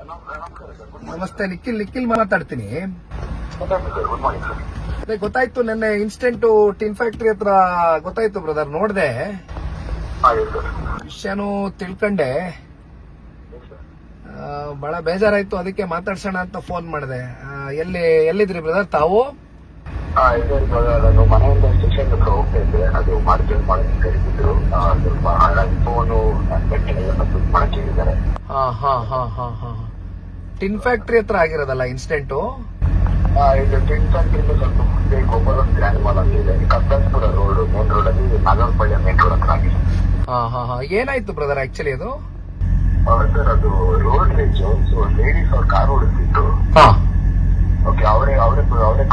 ನಮಸ್ತೆ, ನಿಖಿಲ್ ಮಾತಾಡ್ತೀನಿ. Good morning sir. ಅದೇ ಗೊತ್ತಾಯ್ತು, ನೆನ್ನೆ ಇನ್ಸ್ಟೆಂಟ್ ಟಿನ್ ಫ್ಯಾಕ್ಟ್ರಿ ಹತ್ರ ಗೊತ್ತಾಯ್ತು ಬ್ರದರ್, ನೋಡ್ದೆ ವಿಷಯನೂ ತಿಳ್ಕೊಂಡೆ. ಬಹಳ ಬೇಜಾರಾಯ್ತು, ಅದಕ್ಕೆ ಮಾತಾಡ್ಸೋಣ ಅಂತ ಫೋನ್ ಮಾಡಿದೆ. ಎಲ್ಲಿದ್ರಿ ಬ್ರದರ್ ತಾವು? ನಾನು ಮನೆಯಿಂದ ಸ್ಟೇಷನ್ ಹತ್ರ ಹೋಗ್ತಾ ಇದ್ದೆ. ಅದು ಮಾರ್ಕೆಟ್ ಮಾಡಕ್ಕೆ ಕರೀತಿದ್ರು. ಸ್ವಲ್ಪ ಹಾಗಾಗಿ ಫೋನು ಮಾಡಕ್ಕೆ ಹೇಳಿದ್ದಾರೆ. ಟಿನ್ ಫ್ಯಾಕ್ಟ್ರಿ ಹತ್ರ ಆಗಿರೋದಲ್ಲ ಇನ್ಸಿಡೆಂಟ್? ಇದು ಟಿನ್ ಫ್ಯಾಕ್ಟ್ರಿಯಿಂದ ಸ್ವಲ್ಪ ಮುಂದೆ ಗೋಪಾಲನ್ ಗ್ರ್ಯಾಂಡ್ ಮಾಲ್ ಅಂತ ಇದೆ, ಕಬ್ಬಾಸ್ಪುರ ರೋಡ್ ಮೇನ್ ರೋಡ್ ಅಲ್ಲಿ, ನಾಗರಪಳ್ಳಿ ಮೇನ್ ರೋಡ್ ಹತ್ರ ಆಗಿದೆ. ಏನಾಯ್ತು ಬ್ರದರ್ ಆಕ್ಚುಲಿ ಅದು? ಸರ್, ಅದು ರೋಡ್ ರೇಜ್. ಸೊ ಲೇಡೀಸ್ ಅವ್ರ ಕಾರ್ ಓಡಿಸ್ತಿತ್ತು. ಓಕೆ, ಅವರೇ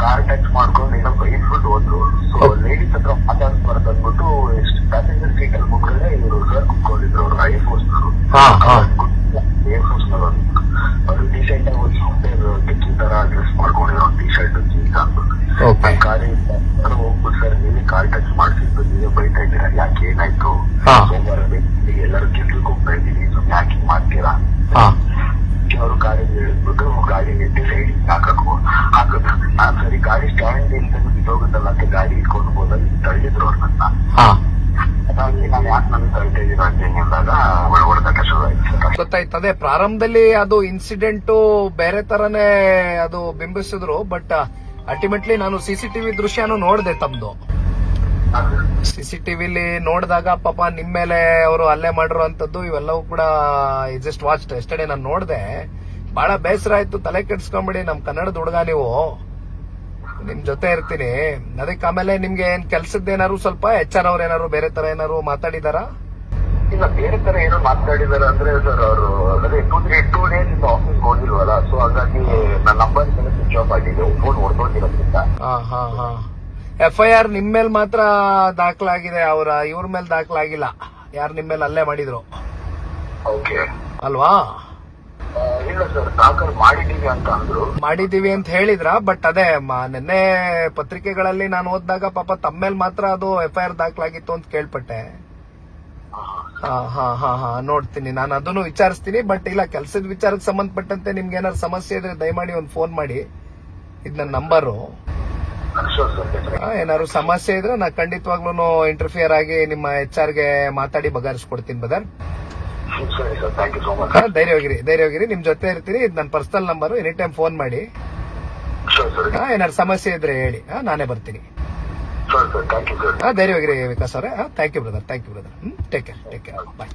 ಕಾರ್ ಟ್ಯಾಕ್ಸ್ ಮಾಡ್ಕೊಂಡು ಏನೋ ಬೈದ್ಬಿಟ್ಟು ಹೋದ್ರು. ಸೊ ಲೇಡೀಸ್ ಹತ್ರ ಮಾತಾಡ್ಬಾರ್ದು ಅಂದ್ಬಿಟ್ಟು ಪ್ಯಾಸೆಂಜರ್ ಸೀಟ್ ಅಲ್ಲಿ ಮುಗ್ಗಡೆ ಇವರು ಸರ್ ಕುತ್ಕೊಂಡಿದ್ರು. ಅವರು ಏರ್ ಫೋರ್ಸ್ ಅವರು ಟಿ ಶರ್ಟ್ ಟಿಕ್ಕಿ ತರ ಡ್ರೆಸ್ ಮಾಡ್ಕೊಂಡಿರೋ ಟಿ ಶರ್ಟ್ ಜೀನ್ಸ್ ಅಂದ್ಬಿಟ್ಟು ಕಾರ್ ಹೋಗ್ಬಿಟ್ಟು, ಸರ್ ನೀವೇ ಕಾರ್ ಟ್ಯಾಕ್ಸ್ ಮಾಡ್ಸಿದ್ದು, ನೀವೇ ಬೈತಾ ಇದ್ದೀರಾ, ಯಾಕೆ ಏನಾಯ್ತು? ಸೋಮವಾರ ಎಲ್ಲರೂ ಕೆಲ್ಸಕ್ಕೆ ಹೋಗ್ತಾ ಇದ್ದೀವಿ, ಯಾಕೆ ಹಿಂಗ್ ಮಾಡ್ತೀರಾ? ಅವರು ಗಾಡಿ ಹೇಳಿದ್ಬಿಟ್ಟು ಗಾಡಿ ಎತ್ತಿ ಸೈಡ್ ಹಾಕಬೇಕು. ನಾನ್ ಸರಿ ಗಾಡಿ ಸ್ಟ್ಯಾಂಡ್ ಇಲ್ದಂಗ ಬಿದ್ದೋಗುತ್ತಲ್ಲ ಅಂತ ಗಾಡಿ ಇಟ್ಕೊಂಡು ಹೋದಲ್ಲಿ ತಳ್ಳಿದ್ರು ಅವ್ರ ನನ್ನ. ಅದಾಗಿ ನಾನು ಯಾಕೆ ನನ್ನ ತಳ್ತಾ ಇದೀರ ಅಂತ ಅಂದಾಗ ಹೊಡೆದಕ್ಕೆ ಶುರು ಆಯ್ತು. ಗೊತ್ತಾಯ್ತು. ಅದೇ ಪ್ರಾರಂಭದಲ್ಲಿ ಅದು ಇನ್ಸಿಡೆಂಟ್ ಬೇರೆ ತರನೇ ಅದು ಬಿಂಬಿಸಿದ್ರು, ಬಟ್ ಅಲ್ಟಿಮೇಟ್ಲಿ ನಾನು ಸಿಸಿಟಿವಿ ದೃಶ್ಯನೂ ನೋಡಿದೆ ತಮ್ದು. ಸಿಸಿಟಿವಿಲಿ ನೋಡಿದಾಗ ಪಾಪ ನಿಮ್ ಮೇಲೆ ಅವರು ಹಲ್ಲೆ ಮಾಡಿರುವಂತದ್ದು ಇವೆಲ್ಲವೂ ಕೂಡ ಜಸ್ಟ್ ವಾಚ್ ಎಸ್ಟರ್ಡೇ ನಾನು ನೋಡಿದೆ. ಬಹಳ ಬೇಸರ ಆಯ್ತು. ತಲೆ ಕೆಡ್ಸ್ಕೊಂಬಿಡಿ, ನಮ್ ಕನ್ನಡದ ಹುಡುಗ ನೀವು, ನಿಮ್ ಜೊತೆ ಇರ್ತೀನಿ. ಅದಕ್ಕೆ ಆಮೇಲೆ ನಿಮ್ಗೆ ಏನ್ ಕೆಲ್ಸದ್ದೇನಾರು ಸ್ವಲ್ಪ HR ಅವ್ರ ಏನಾರು ಬೇರೆ ತರ ಏನಾರು ಮಾತಾಡಿದಾರ? ಇಲ್ಲ, ಬೇರೆ ತರ ಏನೋ ಮಾತಾಡಿದಾರೆ ಅಂದ್ರೆ ಸರ್, ಅವರು ಅದೇ 2 days ಇಂದ ಆಫೀಸ್ ಹೋಗಿಲ್ವಲ್ಲ, ಸೊ ಹಾಗಾಗಿ ನನ್ನ ನಂಬರ್ ಸ್ವಿಚ್ ಆಫ್ ಆಗಿದೆ, ಫೋನ್ ಹೊಡೆದೋಗಿರೋದ್ರಿಂದ. FIR ನಿಮ್ ಮೇಲೆ ಮಾತ್ರ ದಾಖಲಾಗಿದೆ, ಇವ್ರ ಮೇಲೆ ದಾಖಲಾಗಿಲ್ಲ. ಯಾರು ನಿಮ್ ಮೇಲೆ ಹಲ್ಲೆ ಮಾಡಿದ್ರು ಓಕೆ ಅಲ್ವಾ? ಇಲ್ಲ ಸರ್, ದಾಖಲು ಮಾಡಿದೀವಿ ಅಂತ ಅಂದ್ರು. ಮಾಡಿದೀವಿ ಅಂತ ಹೇಳಿದ್ರ, ಬಟ್ ಅದೇ ನಿನ್ನೆ ಪತ್ರಿಕೆಗಳಲ್ಲಿ ನಾನು ಓದಿದಾಗ ಪಾಪ ತಮ್ಮ ಮೇಲೆ ಮಾತ್ರ ಅದು FIR ದಾಖಲಾಗಿತ್ತು ಅಂತ ಕೇಳ್ಪಟ್ಟೆ. ನೋಡ್ತೀನಿ, ನಾನು ಅದನ್ನು ವಿಚಾರಿಸ್ತೀನಿ. ಬಟ್ ಇಲ್ಲ, ಕೆಲಸದ ವಿಚಾರಕ್ಕೆ ಸಂಬಂಧಪಟ್ಟಂತೆ ನಿಮ್ಗೆ ಏನಾದ್ರು ಸಮಸ್ಯೆ ಇದ್ರೆ ದಯಮಾಡಿ ಒಂದು ಫೋನ್ ಮಾಡಿ, ಇದು ನನ್ನ ನಂಬರು. ಏನಾದ್ರು ಸಮಸ್ಯೆ ಇದ್ರೆ ನಾ ಖಂಡಿತವಾಗ್ಲೂ ಇಂಟರ್ಫಿಯರ್ ಆಗಿ ನಿಮ್ಮ HR ಗೆ ಮಾತಾಡಿ ಬಗೆಹರಿಸ್ಕೊಡ್ತೀನಿ ಬ್ರದರ್. ಧೈರ್ಯವಾಗಿರಿ, ನಿಮ್ ಜೊತೆ ಇರ್ತೀನಿ. ಇದು ನನ್ನ personal number, any time phone ಮಾಡಿ. ಏನಾದ್ರು ಸಮಸ್ಯೆ ಇದ್ರೆ ಹೇಳಿ, ನಾನೇ ಬರ್ತೀನಿ. ಧೈರ್ಯವಾಗಿರಿ ವಿಕಾಸ್ ಅವರೇ. Thank you brother. Take care. Bye.